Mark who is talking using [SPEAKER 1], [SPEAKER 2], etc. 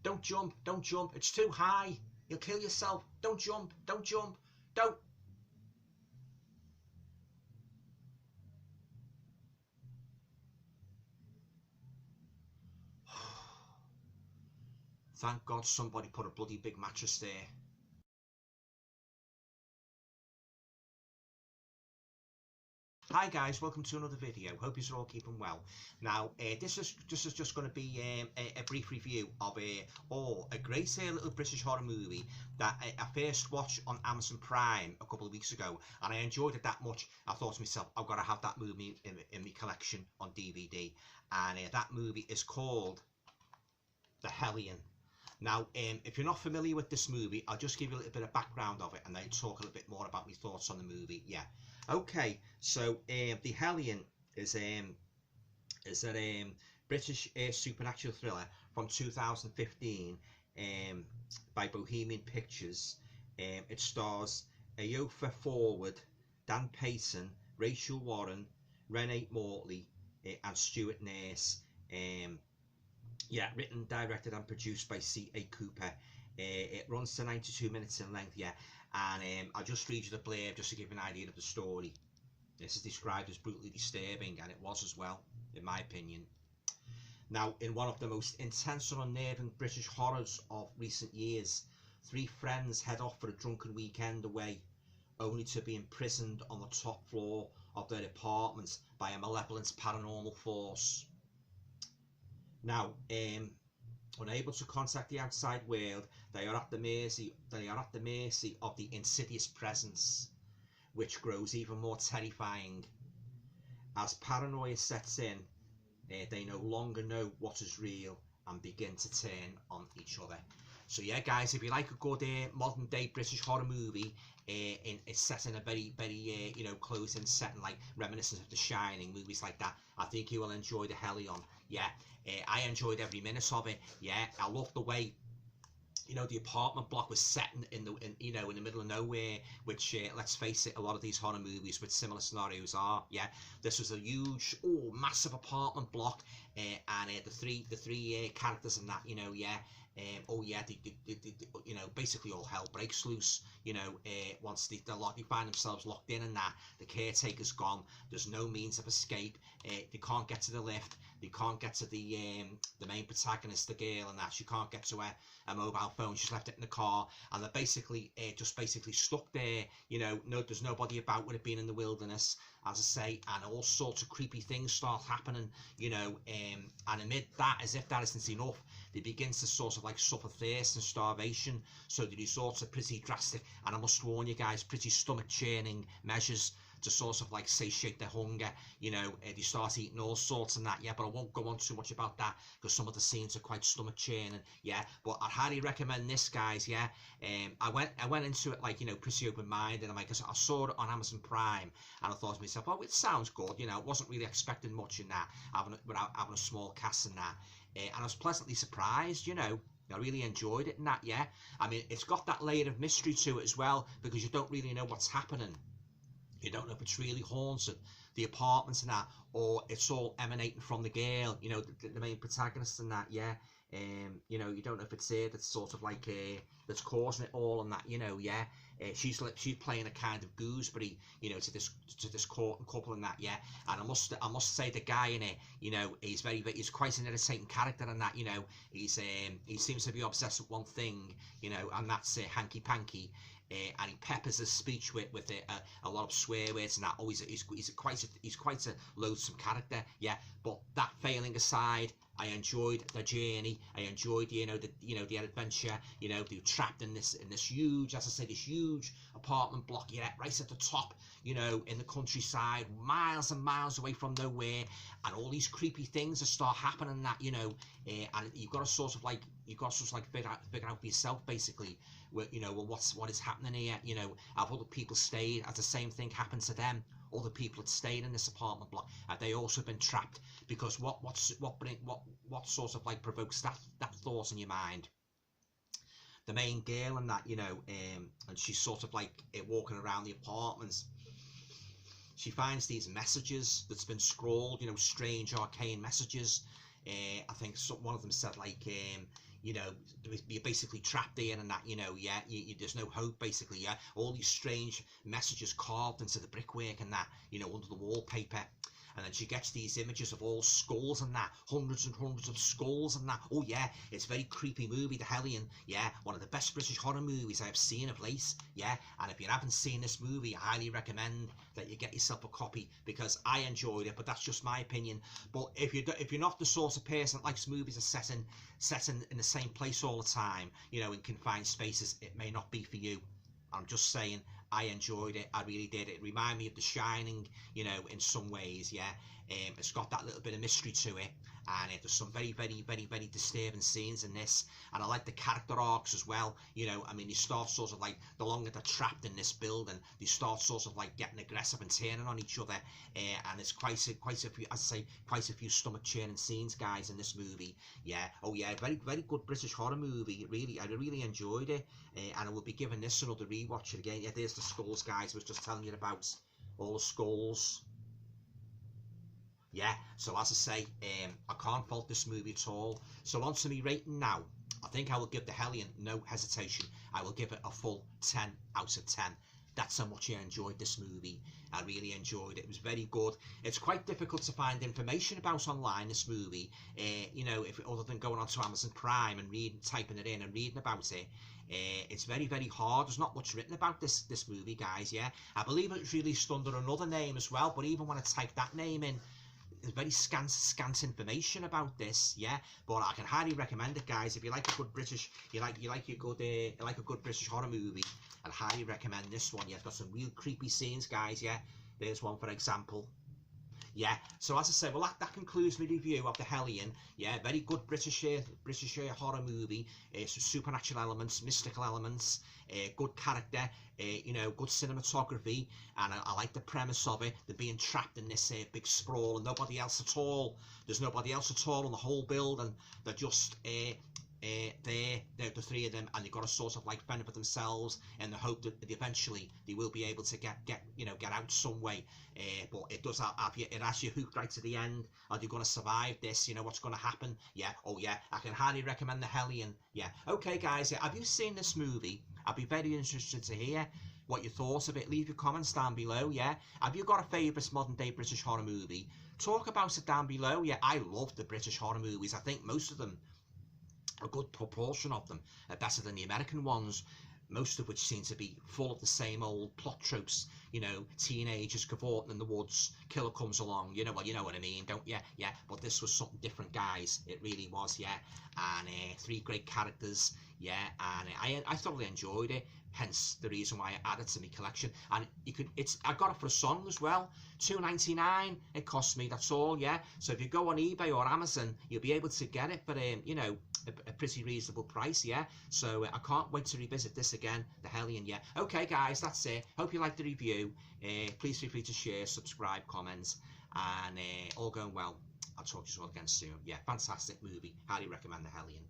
[SPEAKER 1] Don't jump, don't jump, it's too high. You'll kill yourself. Don't jump, don't jump, don't. Thank God somebody put a bloody big mattress there. Hi guys, welcome to another video. Hope you're all keeping well. Now, this is just going to be a brief review of a great little British horror movie that I first watched on Amazon Prime a couple of weeks ago, and I enjoyed it that much. I thought to myself, I've got to have that movie in my collection on DVD, and that movie is called The Hellion. Now, if you're not familiar with this movie, I'll just give you a little bit of background of it, and then talk a little bit more about my thoughts on the movie. Yeah. Okay, so The Hellion is a British supernatural thriller from 2015 by Bohemian Pictures. It stars Aoife Forward, Dan Payson, Rachel Warren, Renee Mortley, and Stuart Nurse. Yeah, written, directed, and produced by C.A. Cooper. It runs to 92 minutes in length, yeah. And I'll just read you the blurb just to give you an idea of the story. This is described as brutally disturbing, and it was as well, in my opinion. Now, in one of the most intense and unnerving British horrors of recent years, three friends head off for a drunken weekend away, only to be imprisoned on the top floor of their apartment by a malevolent paranormal force. Now, unable to contact the outside world, they are at the mercy of the Insidious Presence, which grows even more terrifying. As paranoia sets in, they no longer know what is real and begin to turn on each other. So yeah, guys, if you like a good modern day British horror movie, it's set in a very close-in setting, like reminiscent of The Shining, movies like that, I think you will enjoy The Hellion. Yeah, I enjoyed every minute of it. Yeah, I loved the way, the apartment block was set in the middle of nowhere, which let's face it, a lot of these horror movies with similar scenarios are. Yeah, this was a huge, massive apartment block, and the three characters in that, basically all hell breaks loose. Once they find themselves locked in, and that the caretaker's gone, there's no means of escape. They can't get to the lift. They can't get to the main protagonist, the girl, and that she can't get to a mobile phone. She's left it in the car, and they're basically stuck there. No, there's nobody about, with it being in the wilderness, as I say, and all sorts of creepy things start happening. And amid that, as if that isn't enough, they begin to sort of suffer thirst and starvation. So they resort to pretty drastic, and I must warn you guys, pretty stomach churning measures to sort of satiate their hunger. They start eating all sorts and that, yeah, but I won't go on too much about that because some of the scenes are quite stomach churning, yeah. But I'd highly recommend this, guys, yeah. I went into it pretty open-minded, and I saw it on Amazon Prime, and I thought to myself, oh, it sounds good, I wasn't really expecting much in that, without having a small cast in that, and I was pleasantly surprised, I really enjoyed it in that, yeah. I mean, it's got that layer of mystery to it as well, because you don't really know what's happening. You don't know if it's really haunted, the apartments and that, or it's all emanating from the girl, the main protagonist and that, yeah. You don't know if it's her that's sort of that's causing it all and that, yeah. She's playing a kind of gooseberry, to this court and couple and that, yeah. And I must say the guy in it, he's quite an irritating character and that, he seems to be obsessed with one thing, and that's hanky panky. And he peppers his speech with a lot of swear words and that. Oh, he's quite a loathsome character, yeah. But that failing aside, I enjoyed the journey. I enjoyed the adventure. They were trapped in this huge, as I say, this huge apartment block, yeah, right at the top, in the countryside, miles and miles away from nowhere, and all these creepy things that start happening that, and you've got to sort of figure out for yourself, basically, what is happening here. Have other people stayed? Has the same thing happened to them? Other people had stayed in this apartment block. Have they also been trapped? Because what sort of provokes that thought in your mind? The main girl and that, and she's sort of walking around the apartments. She finds these messages that's been scrawled, strange arcane messages. I think one of them said you know, you're basically trapped in and that, you know, yeah, there's no hope, basically, yeah. All these strange messages carved into the brickwork and that, you know, under the wallpaper. And then she gets these images of all skulls and that, hundreds and hundreds of skulls and that. Oh yeah, it's a very creepy movie, The Hellion. Yeah, one of the best British horror movies I have seen of late. Yeah, and if you haven't seen this movie, I highly recommend that you get yourself a copy, because I enjoyed it, but that's just my opinion. But if you're not the sort of person that likes movies are set in the same place all the time, you know, in confined spaces, it may not be for you. I'm just saying, I enjoyed it. I really did. It reminded me of The Shining, you know, in some ways, yeah. It's got that little bit of mystery to it, and there's some very, very, very, very disturbing scenes in this. And I like the character arcs as well. You know, I mean, they start sort of like, the longer they're trapped in this building, they start sort of like getting aggressive and turning on each other. And it's quite a few, as I say, quite a few stomach churning scenes, guys, in this movie. Yeah. Oh yeah, very, very good British horror movie. I really enjoyed it. And I will be giving this another rewatch again. Yeah, there's the skulls, guys. I was just telling you about all the skulls. Yeah, so as I say, I can't fault this movie at all. So on to me rating now. I think I will give The Hellion, no hesitation, I will give it a full 10 out of 10. That's how much I enjoyed this movie. I really enjoyed it. It was very good. It's quite difficult to find information about online, this movie. You know, other than going onto Amazon Prime and typing it in and reading about it. It's very, very hard. There's not much written about this movie, guys, yeah. I believe it was released under another name as well, but even when I typed that name in, there's very scant information about this, yeah. But I can highly recommend it, guys. If you like a good British, you like a good British horror movie, I'd highly recommend this one. Yeah, it's got some real creepy scenes, guys. Yeah, there's one for example. Yeah, so as I say, well, that concludes my review of The Hellion. Yeah, very good British horror movie. Some supernatural elements, mystical elements, good character, you know, good cinematography, and I like the premise of it. They're being trapped in this big sprawl and nobody else at all. There's nobody else at all in the whole building. They're just they're the three of them, and they've got to sort of like fend for themselves in the hope that eventually they will be able to get out some way. But it does it has you hooked right to the end. Are they going to survive this? You know, what's going to happen? Yeah. Oh yeah, I can highly recommend The Hellion. Yeah. Okay, guys, have you seen this movie? I'd be very interested to hear what you thought of it. Leave your comments down below. Yeah. Have you got a favourite modern day British horror movie? Talk about it down below. Yeah, I love the British horror movies. I think most of them, a good proportion of them, are better than the American ones, most of which seem to be full of the same old plot tropes. You know, teenagers cavorting in the woods, killer comes along, you know what I mean, don't you? Yeah, but this was something different, guys. It really was, yeah. And three great characters, yeah, and I thoroughly enjoyed it. Hence the reason why I added to my collection. And I got it for a song as well, $2.99 it cost me, that's all, yeah. So if you go on eBay or Amazon, you'll be able to get it for you know, a pretty reasonable price, yeah. So I can't wait to revisit this again, The Hellion, yeah. Okay, guys, that's it. Hope you liked the review. Please feel free to share, subscribe, comments, and all going well. I'll talk to you all again soon. Yeah, fantastic movie. Highly recommend The Hellion.